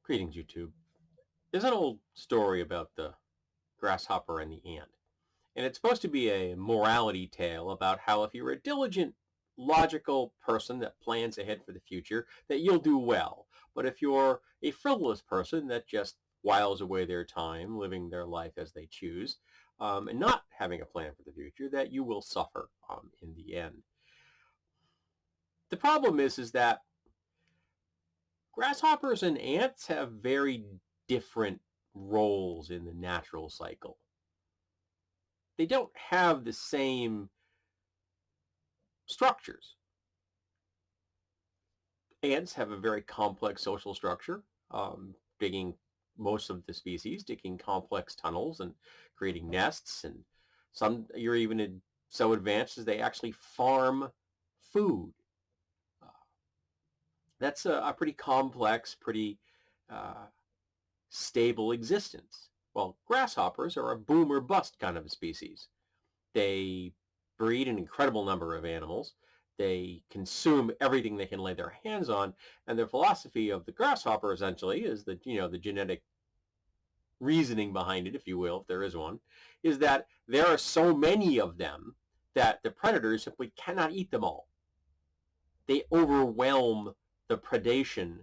Greetings, YouTube. There's an old story about the grasshopper and the ant. And it's supposed to be a morality tale about how if you're a diligent, logical person that plans ahead for the future, that you'll do well. But if you're a frivolous person that just whiles away their time, living their life as they choose, and not having a plan for the future, that you will suffer in the end. The problem is that grasshoppers and ants have very different roles in the natural cycle. They don't have the same structures. Ants have a very complex social structure, digging most of the species, digging complex tunnels and creating nests, and some you're even so advanced as they actually farm food. That's a pretty complex, pretty stable existence. Well, grasshoppers are a boom or bust kind of a species. They breed an incredible number of animals. They consume everything they can lay their hands on, and the philosophy of the grasshopper essentially is that, the genetic reasoning behind it, if you will, if there is one, is that there are so many of them that the predators simply cannot eat them all. They overwhelm the predation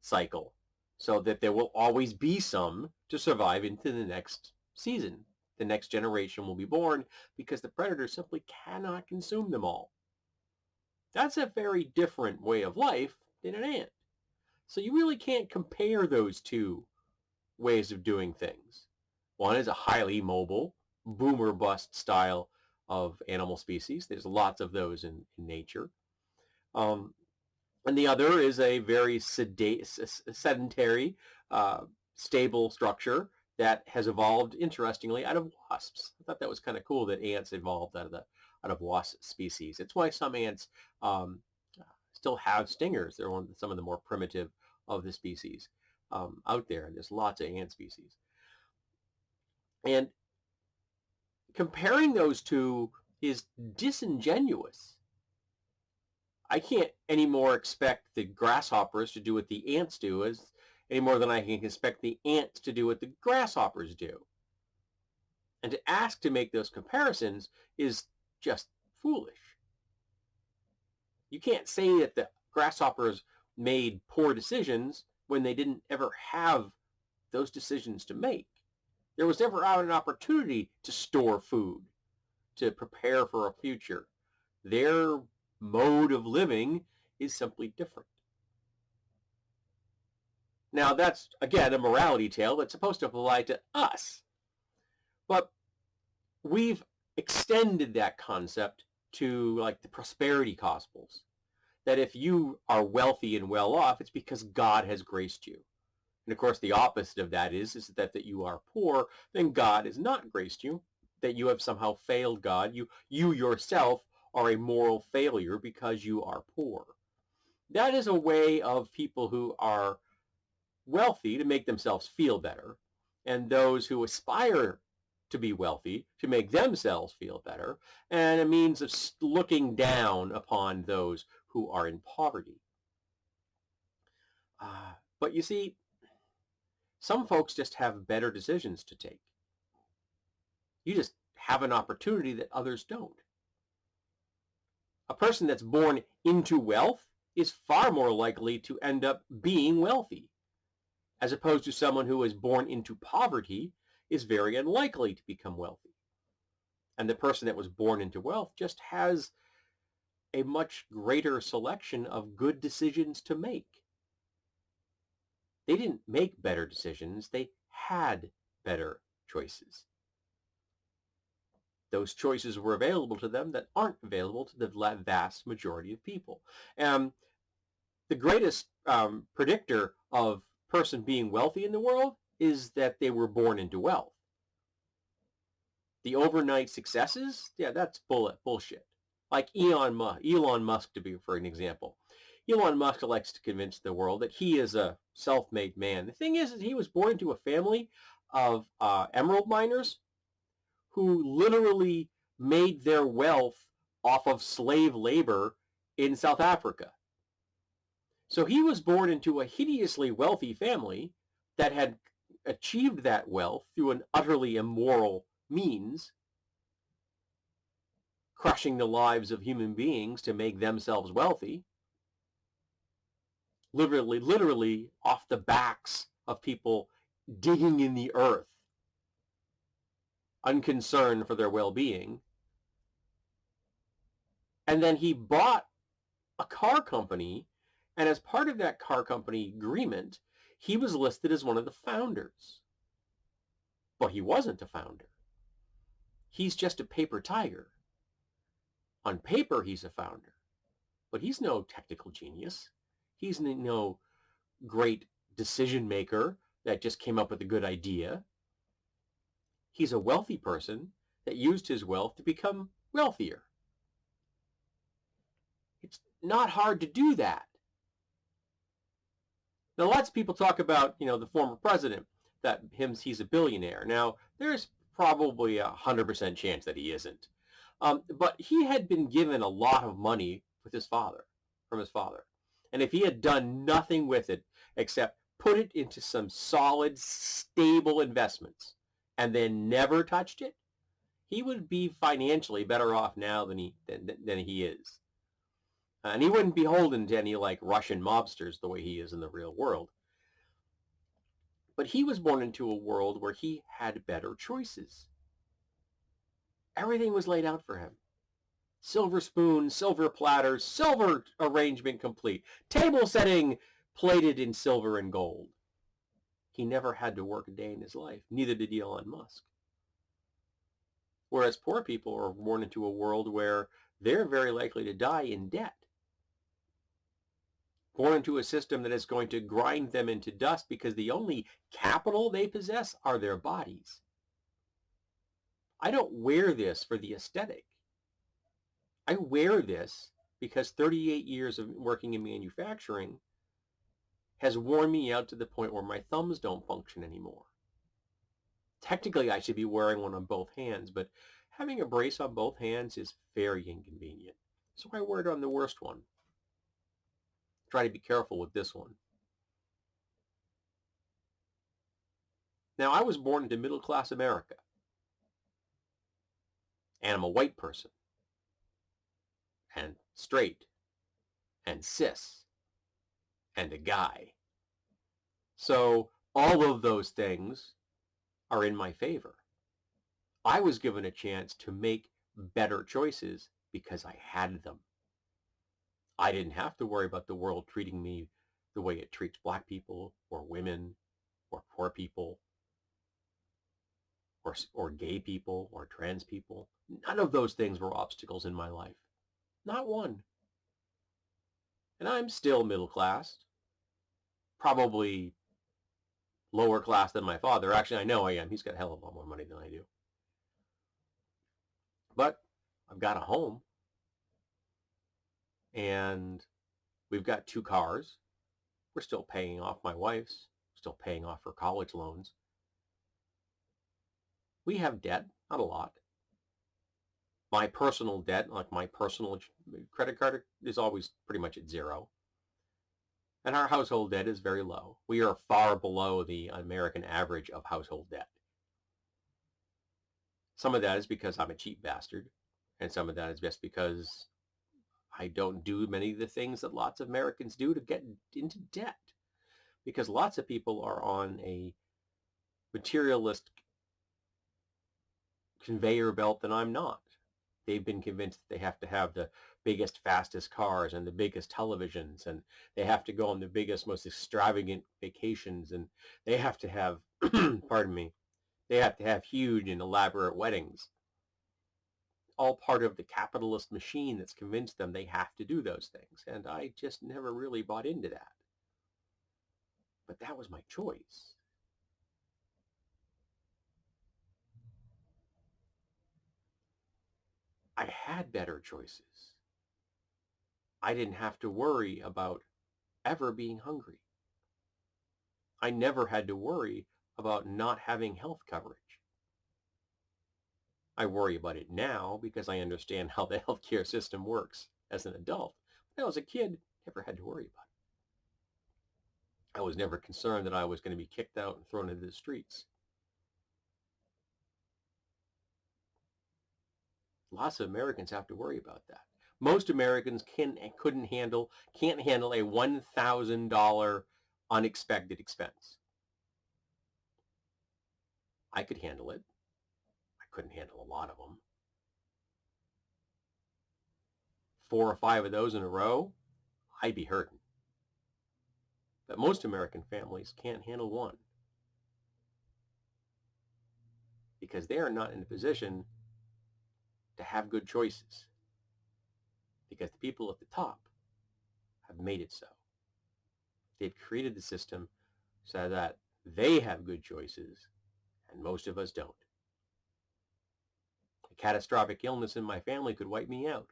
cycle so that there will always be some to survive into the next season. The next generation will be born because the predators simply cannot consume them all. That's a very different way of life than an ant. So you really can't compare those two ways of doing things. One is a highly mobile, boom or bust style of animal species. There's lots of those in nature. And the other is a very sedentary, stable structure that has evolved, interestingly, out of wasps. I thought that was kind of cool that ants evolved out of wasp species. It's why some ants still have stingers. They're some of the more primitive of the species out there. There's lots of ant species. And comparing those two is disingenuous. I can't anymore expect the grasshoppers to do what the ants do any more than I can expect the ants to do what the grasshoppers do. And to ask to make those comparisons is just foolish. You can't say that the grasshoppers made poor decisions when they didn't ever have those decisions to make. There was never an opportunity to store food, to prepare for a future. Their mode of living is simply different. Now, that's, again, a morality tale that's supposed to apply to us. But we've extended that concept to, like, the prosperity gospels. That if you are wealthy and well off, it's because God has graced you. And, of course, the opposite of that is that you are poor, then God has not graced you, that you have somehow failed God. You yourself are a moral failure because you are poor. That is a way of people who are wealthy to make themselves feel better, and those who aspire to be wealthy to make themselves feel better, and a means of looking down upon those who are in poverty. But you see, some folks just have better decisions to take. You just have an opportunity that others don't. A person that's born into wealth is far more likely to end up being wealthy, as opposed to someone who is born into poverty is very unlikely to become wealthy. And the person that was born into wealth just has a much greater selection of good decisions to make. They didn't make better decisions, they had better choices. Those choices were available to them that aren't available to the vast majority of people. The greatest predictor of person being wealthy in the world is that they were born into wealth. The overnight successes, yeah, that's bullshit. Like Elon Musk, for an example. Elon Musk likes to convince the world that he is a self-made man. The thing is he was born into a family of emerald miners who literally made their wealth off of slave labor in South Africa. So he was born into a hideously wealthy family that had achieved that wealth through an utterly immoral means, crushing the lives of human beings to make themselves wealthy, literally off the backs of people digging in the earth, unconcerned for their well-being. And then he bought a car company, and as part of that car company agreement, he was listed as one of the founders. But he wasn't a founder. He's just a paper tiger. On paper, he's a founder, but he's no technical genius. He's no great decision maker that just came up with a good idea. He's a wealthy person that used his wealth to become wealthier. It's not hard to do that. Now, lots of people talk about, the former president, that he's a billionaire. Now, there's probably 100% chance that he isn't. But he had been given a lot of money with from his father. And if he had done nothing with it except put it into some solid, stable investments and then never touched it, he would be financially better off now than he is. And he wouldn't be beholden to any like Russian mobsters the way he is in the real world. But he was born into a world where he had better choices. Everything was laid out for him. Silver spoon, silver platters, silver arrangement complete. Table setting plated in silver and gold. He never had to work a day in his life. Neither did Elon Musk. Whereas poor people are born into a world where they're very likely to die in debt. Born into a system that is going to grind them into dust because the only capital they possess are their bodies. I don't wear this for the aesthetic. I wear this because 38 years of working in manufacturing has worn me out to the point where my thumbs don't function anymore. Technically, I should be wearing one on both hands, but having a brace on both hands is very inconvenient. So I wear it on the worst one. Try to be careful with this one. Now, I was born into middle-class America, and I'm a white person, and straight, and cis, and a guy. So all of those things are in my favor. I was given a chance to make better choices because I had them. I didn't have to worry about the world treating me the way it treats black people or women or poor people or gay people or trans people. None of those things were obstacles in my life. Not one. And I'm still middle class, probably lower class than my father. Actually, I know I am. He's got a hell of a lot more money than I do. But I've got a home, and we've got 2 cars. We're still paying off my wife's, still paying off her college loans. We have debt, not a lot. My personal debt, like my personal credit card, is always pretty much at 0. And our household debt is very low. We are far below the American average of household debt. Some of that is because I'm a cheap bastard, and some of that is just because I don't do many of the things that lots of Americans do to get into debt. Because lots of people are on a materialist conveyor belt that I'm not. They've been convinced that they have to have the biggest, fastest cars and the biggest televisions, and they have to go on the biggest, most extravagant vacations, and they have to have, pardon me, they have to have huge and elaborate weddings. All part of the capitalist machine that's convinced them they have to do those things. And I just never really bought into that. But that was my choice. I had better choices. I didn't have to worry about ever being hungry. I never had to worry about not having health coverage. I worry about it now because I understand how the healthcare system works as an adult. When I was a kid, never had to worry about it. I was never concerned that I was going to be kicked out and thrown into the streets. Lots of Americans have to worry about that. Most Americans can't handle a $1,000 unexpected expense. I could handle it. I couldn't handle a lot of them. 4 or 5 of those in a row, I'd be hurting. But most American families can't handle one because they are not in a position to have good choices, because the people at the top have made it so. They've created the system so that they have good choices and most of us don't. A catastrophic illness in my family could wipe me out.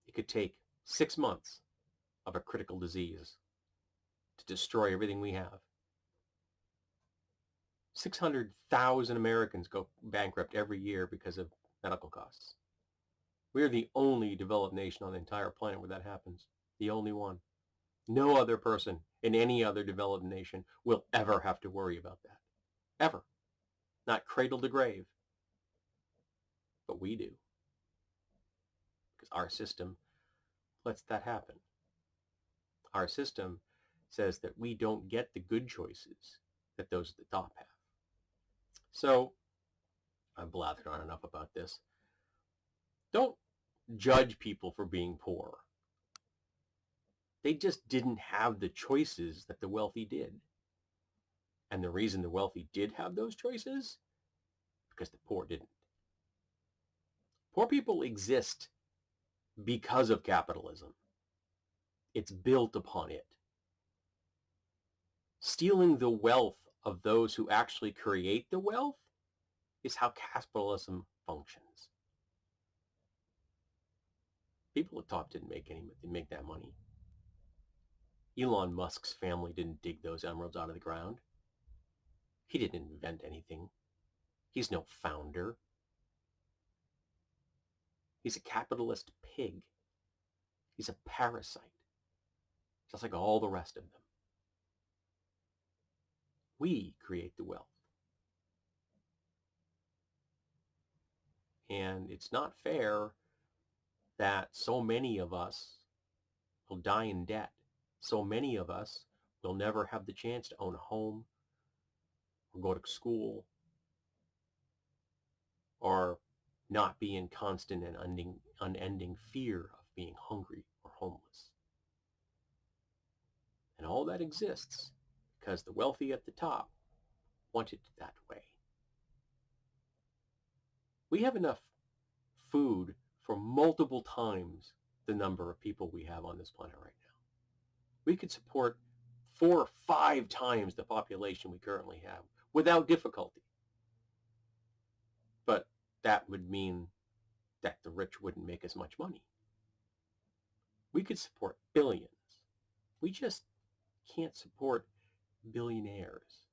It could take 6 months of a critical disease to destroy everything we have. 600,000 Americans go bankrupt every year because of medical costs. We are the only developed nation on the entire planet where that happens. The only one. No other person in any other developed nation will ever have to worry about that. Ever. Not cradle to grave. But we do. Because our system lets that happen. Our system says that we don't get the good choices that those at the top have. So, I've blathered on enough about this. Don't judge people for being poor. They just didn't have the choices that the wealthy did. And the reason the wealthy did have those choices, because the poor didn't. Poor people exist because of capitalism. It's built upon it. Stealing the wealth of those who actually create the wealth is how capitalism functions. People at top didn't make that money. Elon Musk's family didn't dig those emeralds out of the ground. He didn't invent anything. He's no founder. He's a capitalist pig. He's a parasite, just like all the rest of them. We create the wealth. And it's not fair that so many of us will die in debt. So many of us will never have the chance to own a home or go to school or not be in constant and unending fear of being hungry or homeless. And all that exists because the wealthy at the top want it that way. We have enough food for multiple times the number of people we have on this planet right now. We could support 4 or 5 times the population we currently have without difficulty. But that would mean that the rich wouldn't make as much money. We could support billions. We just can't support billionaires.